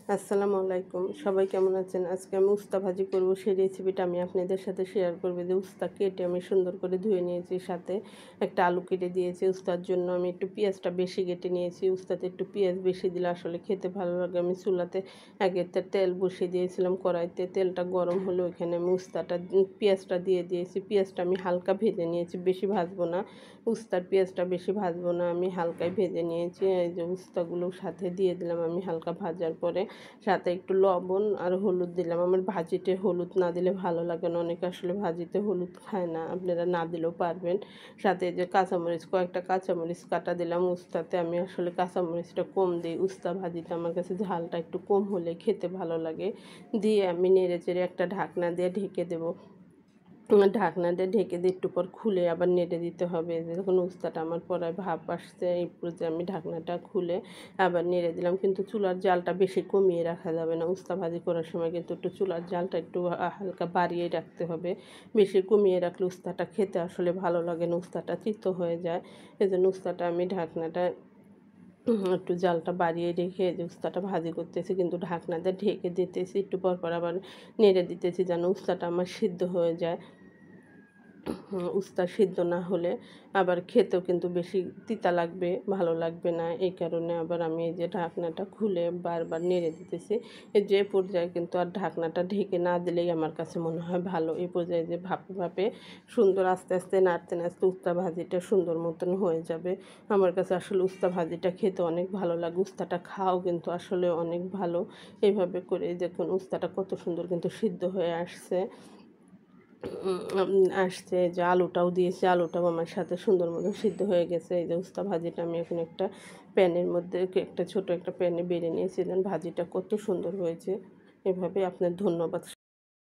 আসসালামু আলাইকুম, সবাই কেমন আছেন? আজকে আমি উস্তা ভাজি করব। সেই রেসিপিটা আমি আপনাদের সাথে শেয়ার করব। যে উস্তা কেটে আমি সুন্দর করে ধুয়ে নিয়েছি, সাথে একটা আলু কেটে দিয়েছি। উস্তার জন্য আমি একটু পেঁয়াজটা বেশি কেটে নিয়েছি। উস্তাতে একটু পেঁয়াজ বেশি দিলে আসলে খেতে ভালো লাগে। আমি চুলাতে আগে তেল বসিয়ে দিয়েছিলাম কড়াইতে। তেলটা গরম হলে ওইখানে আমি পেঁয়াজটা দিয়ে দিয়েছি। পেঁয়াজটা আমি হালকা ভেজে নিয়েছি, বেশি ভাজবো না। উস্তার পেঁয়াজটা বেশি ভাজবো না, আমি হালকাই ভেজে নিয়েছি। এই যে উস্তাগুলো সাথে দিয়ে দিলাম আমি হালকা ভাজার পরে। সাথে একটু লবণ আর হলুদ দিলাম। আমার ভাজিতে হলুদ না দিলে ভালো লাগে না। অনেকে আসলে ভাজিতে হলুদ খায় না, আপনারা না দিলেও পারবেন। সাথে যে কাঁচামরিচ, কয়েকটা কাঁচামরিচ কাটা দিলাম উস্তাতে। আমি আসলে কাঁচামরিচটা কম দিই উস্তা ভাজিতে, আমার কাছে ঝালটা একটু কম হলে খেতে ভালো লাগে। দিয়ে আমি নেড়ে চেড়ে একটা ঢাকনা দিয়ে ঢেকে দেবো। ঢাকনা দিয়ে ঢেকে দিয়ে একটু পর খুলে আবার নেড়ে দিতে হবে। যখন উস্তাটা আমার পরায় ভাপ আসছে, এই পর্যায়ে আমি ঢাকনাটা খুলে আবার নেড়ে দিলাম। কিন্তু চুলার জালটা বেশি কমিয়ে রাখা যাবে না। উস্তা ভাজি করার সময় কিন্তু একটু চুলার জালটা একটু হালকা বাড়িয়ে রাখতে হবে। বেশি কমিয়ে রাখলে উস্তাটা খেতে আসলে ভালো লাগে না, উস্তাটা তিতো হয়ে যায়। এজন্য উস্তাটা আমি ঢাকনাটা একটু জালটা বাড়িয়ে রেখে যে উস্তাটা ভাজি করতেছি, কিন্তু ঢাকনা দিয়ে ঢেকে দিতেছি। একটু পর আবার নেড়ে দিতেছি যেন উস্তাটা আমার সিদ্ধ হয়ে যায়। উস্তা সিদ্ধ না হলে আবার খেতেও কিন্তু বেশি তিতা লাগবে, ভালো লাগবে না। এই কারণে আবার আমি এই যে ঢাকনাটা খুলে বারবার নেড়ে দিতেছি। এই যে পর্যায়ে কিন্তু আর ঢাকনাটা ঢেকে না দিলেই আমার কাছে মনে হয় ভালো। এই পর্যায়ে যে ভাপে সুন্দর আস্তে আস্তে নাড়তে নাড়তে উস্তা ভাজিটা সুন্দর মতন হয়ে যাবে। আমার কাছে আসলে উস্তা ভাজিটা খেতে অনেক ভালো লাগে। উস্তাটা খাওয়াও কিন্তু আসলে অনেক ভালো। এভাবে করে দেখুন উস্তাটা কত সুন্দর কিন্তু সিদ্ধ হয়ে আসছে। আসছে যে আলুটাও দিয়েছি, আলুটাও আমার সাথে সুন্দর মতো সিদ্ধ হয়ে গেছে। এই যে উস্তা ভাজিটা আমি এখন একটা প্যানের মধ্যে একটা ছোট একটা প্যানে বেড়ে নিয়েছি। দেন ভাজিটা কত সুন্দর হয়েছে। এভাবে আপনার ধন্যবাদ।